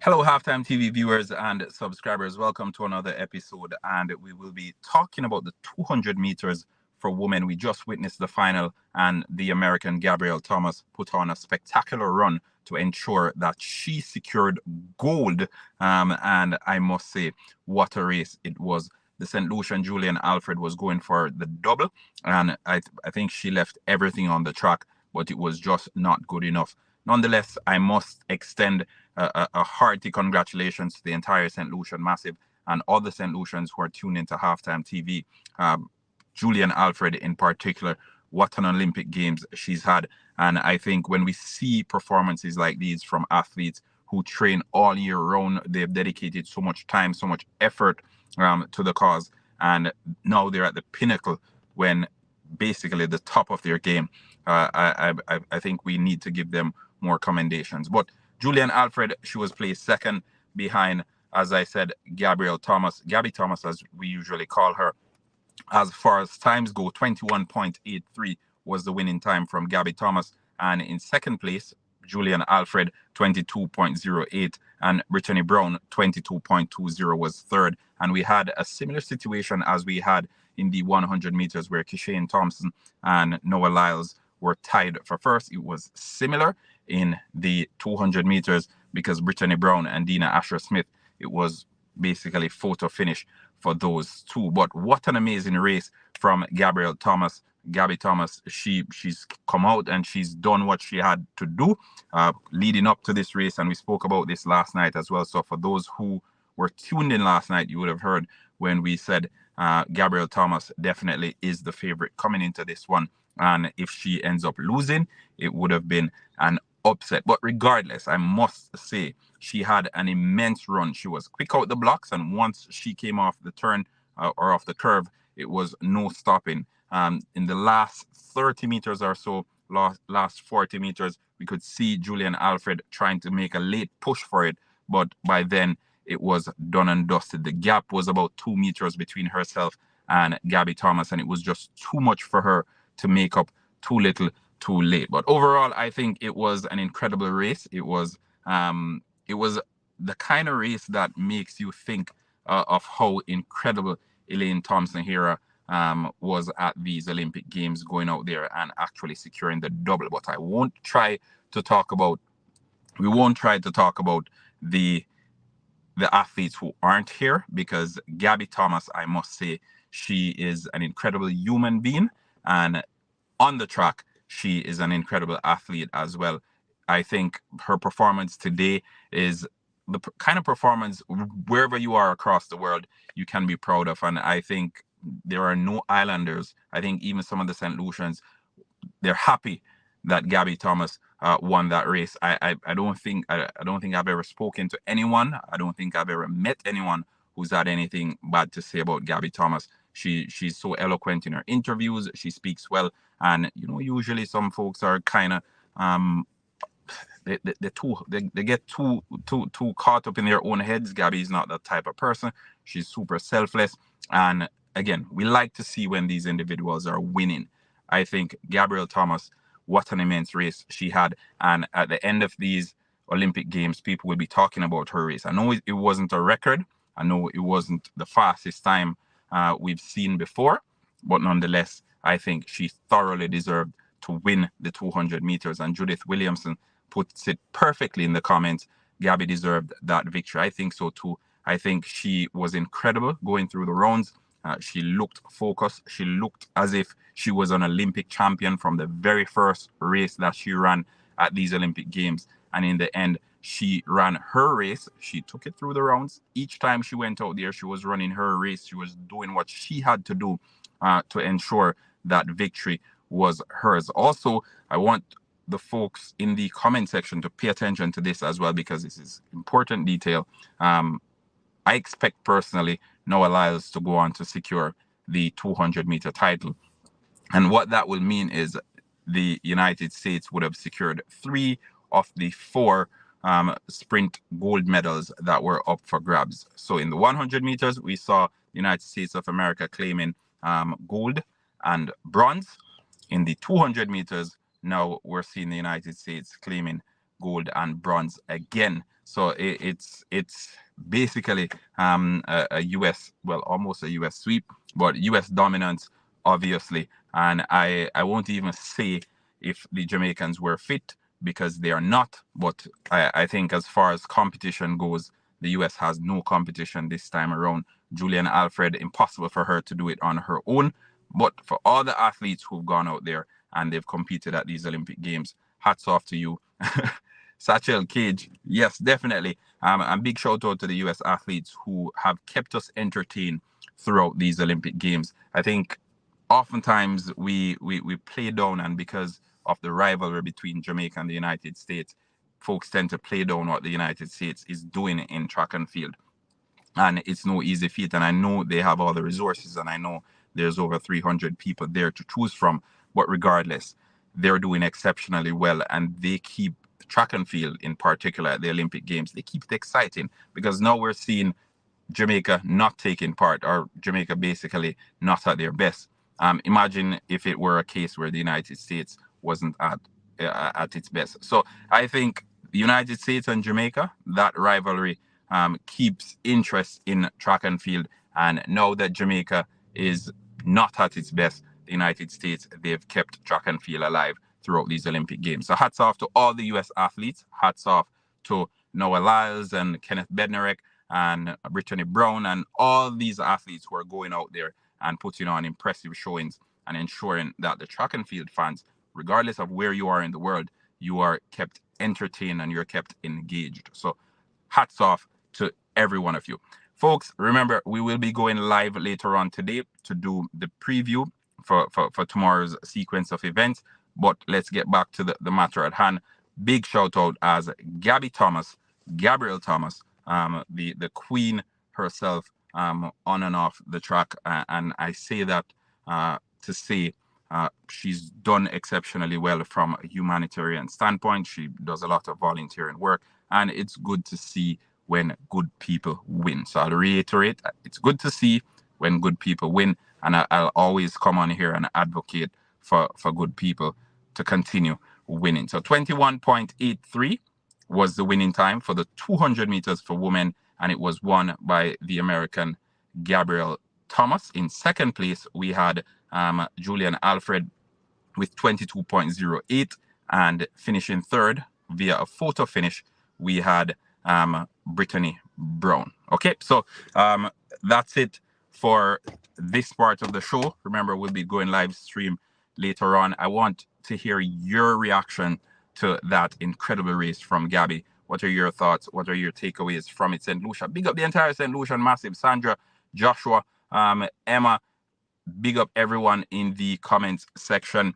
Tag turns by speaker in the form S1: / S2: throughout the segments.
S1: Hello, Halftime TV viewers and subscribers. Welcome to another episode, and we will be talking about the 200 meters for women. We just witnessed the final, and the American Gabrielle Thomas put on a spectacular run to ensure that she secured gold. And I must say, what a race it was. The St. Lucian Julian Alfred was going for the double, and I think she left everything on the track, but it was just not good enough. Nonetheless, I must extend a hearty congratulations to the entire St. Lucian Massive and all the St. Lucians who are tuned into Halftime TV. Julian Alfred in particular, what an Olympic Games she's had. And I think when we see performances like these from athletes who train all year round, they've dedicated so much time, so much effort to the cause, and now they're at the pinnacle when basically the top of their game. I think we need to give them more commendations. But Julian Alfred, she was placed second behind, as I said, Gabrielle Thomas, Gabby Thomas, as we usually call her. As far as times go, 21.83 was the winning time from Gabby Thomas. And in second place, Julian Alfred, 22.08, and Brittany Brown, 22.20 was third. And we had a similar situation as we had in the 100 meters where Kishane Thompson and Noah Lyles were tied for first. It was similar in the 200 meters because Brittany Brown and Dina Asher-Smith, it was basically photo finish for those two. But what an amazing race from Gabrielle Thomas. Gabby Thomas, she's come out and she's done what she had to do leading up to this race, and we spoke about this last night as well. So for those who were tuned in last night, you would have heard when we said Gabrielle Thomas definitely is the favorite coming into this one, and if she ends up losing, it would have been an upset. But regardless, I must say she had an immense run. She was quick out the blocks, and once she came off the turn or off the curve, it was no stopping. In the last 30 meters or so, last 40 meters, we could see Julian Alfred trying to make a late push for it, but by then it was done and dusted. The gap was about 2 meters between herself and Gabby Thomas, and it was just too much for her to make up. Too little, too late. But overall, I think it was an incredible race. It was the kind of race that makes you think of how incredible Elaine Thompson-Herah was at these Olympic Games, going out there and actually securing the double. But we won't try to talk about the athletes who aren't here, because Gabby Thomas, I must say, she is an incredible human being, and on the track, she is an incredible athlete as well. I think her performance today is the kind of performance wherever you are across the world you can be proud of. And I think there are no islanders. I think even some of the St. Lucians, they're happy that Gabby Thomas won that race. I don't think I've ever spoken to anyone. I don't think I've ever met anyone who's had anything bad to say about Gabby Thomas. She's so eloquent in her interviews. She speaks well, and usually some folks are kind of they get too caught up in their own heads. Gabby is not that type of person. She's super selfless, and again, we like to see when these individuals are winning. I think Gabrielle Thomas, what an immense race she had, and at the end of these Olympic Games, people will be talking about her race. I know it wasn't a record. I know it wasn't the fastest time we've seen before, but nonetheless, I think she thoroughly deserved to win the 200 meters. And Judith Williamson puts it perfectly in the comments. Gabby deserved that victory. I think so too. I think she was incredible going through the rounds. She looked focused. She looked as if she was an Olympic champion from the very first race that she ran at these Olympic Games. And in the end, she ran her race. She took it through the rounds. Each time she went out there, she was running her race. She was doing what she had to do to ensure that victory was hers. Also, I want the folks in the comment section to pay attention to this as well, because this is important detail. I expect personally Noah Lyles to go on to secure the 200-meter title. And what that will mean is the United States would have secured 3 of the 4 sprint gold medals that were up for grabs. So in the 100 meters, we saw the United States of America claiming gold and bronze. In the 200 meters, now we're seeing the United States claiming gold and bronze again. So it's basically a US, well, almost a US sweep, but US dominance, obviously. And I won't even say if the Jamaicans were fit, because they are not. But I think as far as competition goes, the US has no competition this time around. Julian Alfred, impossible for her to do it on her own. But for all the athletes who've gone out there and they've competed at these Olympic Games, hats off to you. Satchel Cage, yes, definitely. And big shout out to the US athletes who have kept us entertained throughout these Olympic Games. I think oftentimes we play down, and because of the rivalry between Jamaica and the United States, folks tend to play down what the United States is doing in track and field. And it's no easy feat. And I know they have all the resources, and I know there's over 300 people there to choose from. But regardless, they're doing exceptionally well, and they keep track and field, in particular at the Olympic Games, they keep it exciting, because now we're seeing Jamaica not taking part, or Jamaica basically not at their best. Imagine if it were a case where the United States wasn't at its best. So I think the United States and Jamaica, that rivalry keeps interest in track and field. And now that Jamaica is not at its best, the United States, they've kept track and field alive throughout these Olympic Games. So hats off to all the US athletes. Hats off to Noah Lyles and Kenneth Bednarek and Brittany Brown and all these athletes who are going out there and putting on impressive showings and ensuring that the track and field fans, regardless of where you are in the world, you are kept entertained and you're kept engaged. So hats off to every one of you. Folks, remember, we will be going live later on today to do the preview for tomorrow's sequence of events. But let's get back to the matter at hand. Big shout out as Gabby Thomas, Gabrielle Thomas, the queen herself, on and off the track. And I say that to say she's done exceptionally well from a humanitarian standpoint. She does a lot of volunteering work, and it's good to see when good people win. So I'll reiterate, it's good to see when good people win, and I'll always come on here and advocate for good people to continue winning. So 21.83 was the winning time for the 200 meters for women, and it was won by the American Gabrielle Thomas. In second place, we had Julian Alfred with 22.08, and finishing third via a photo finish, we had Brittany Brown. Okay, so that's it for this part of the show. Remember, we'll be going live stream later on. I want to hear your reaction to that incredible race from Gabby. What are your thoughts? What are your takeaways from it? St. Lucia. Big up the entire St. Lucia massive. Sandra, Joshua, Emma, big up everyone in the comments section.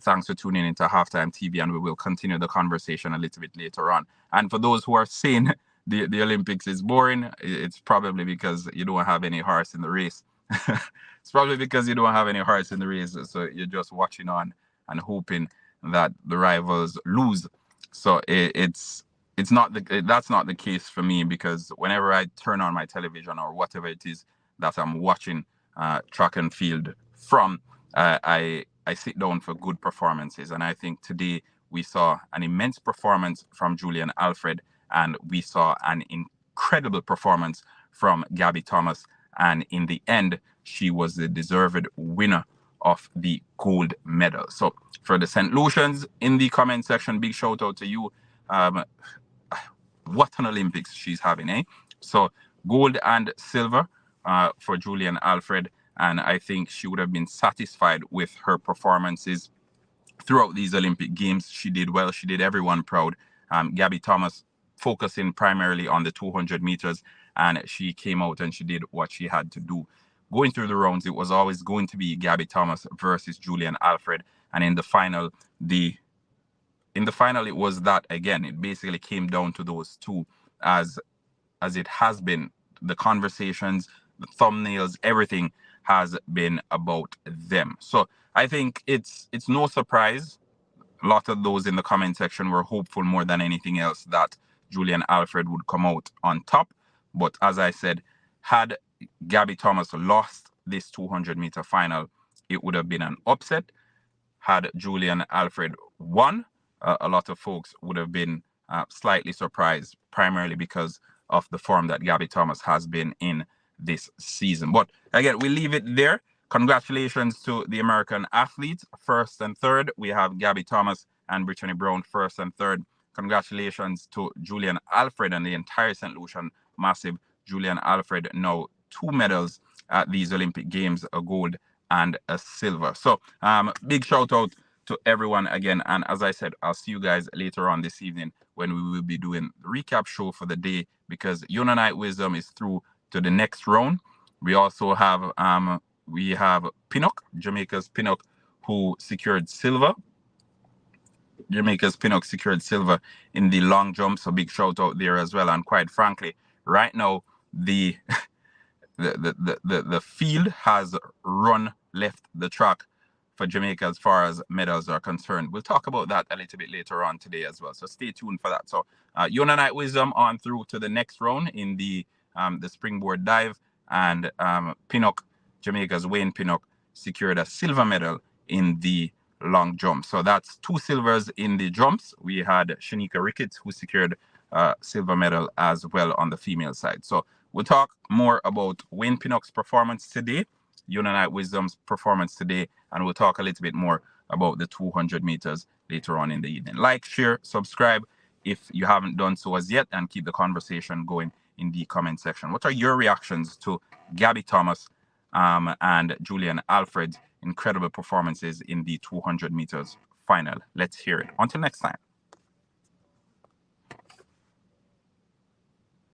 S1: Thanks for tuning into Halftime TV, and we will continue the conversation a little bit later on. And for those who are saying the Olympics is boring, it's probably because you don't have any horse in the race. It's probably because you don't have any horse in the race, so you're just watching on and hoping that the rivals lose. So it's not that's not the case for me, because whenever I turn on my television or whatever it is that I'm watching track and field from, I sit down for good performances. And I think today we saw an immense performance from Julian Alfred, and we saw an incredible performance from Gabby Thomas. And in the end, she was the deserved winner of the gold medal. So for the St. Lucians in the comment section, big shout out to you. What an Olympics she's having, eh? So gold and silver for Julian Alfred. And I think she would have been satisfied with her performances throughout these Olympic Games. She did well. She did everyone proud. Gabby Thomas focusing primarily on the 200 meters, and she came out and she did what she had to do. Going through the rounds, it was always going to be Gabby Thomas versus Julian Alfred. And in the final, it was that again. It basically came down to those two, as it has been. The conversations, the thumbnails, everything has been about them. So I think it's no surprise. A lot of those in the comment section were hopeful more than anything else that Julian Alfred would come out on top. But as I said, had Gabby Thomas lost this 200-meter final, it would have been an upset. Had Julian Alfred won, a lot of folks would have been slightly surprised, primarily because of the form that Gabby Thomas has been in this season. But again, we leave it there. Congratulations to the American athletes, first and third. We have Gabby Thomas and Brittany Brown, first and third. Congratulations to Julian Alfred and the entire St. Lucian Massive. Julian Alfred now 2 medals at these Olympic Games, a gold and a silver. So big shout out to everyone again. And as I said, I'll see you guys later on this evening when we will be doing the recap show for the day, because Unite Wisdom is through to the next round. We also have Pinnock, Jamaica's Pinnock, who secured silver. Jamaica's Pinnock secured silver in the long jump, so big shout out there as well. And quite frankly, right now the the field has left the track for Jamaica as far as medals are concerned. We'll talk about that a little bit later on today as well, so stay tuned for that. So Unite Wisdom on through to the next round in the springboard dive, and Pinnock, Jamaica's Wayne Pinnock, secured a silver medal in the long jump. So that's 2 silvers in the jumps. We had Shanika Ricketts, who secured a silver medal as well on the female side. So we'll talk more about Wayne Pinnock's performance today, Unite Wisdom's performance today, and we'll talk a little bit more about the 200 meters later on in the evening. Like, share, subscribe if you haven't done so as yet, and keep the conversation going in the comment section. What are your reactions to Gabby Thomas and Julian Alfred's incredible performances in the 200 meters final? Let's hear it. Until next time.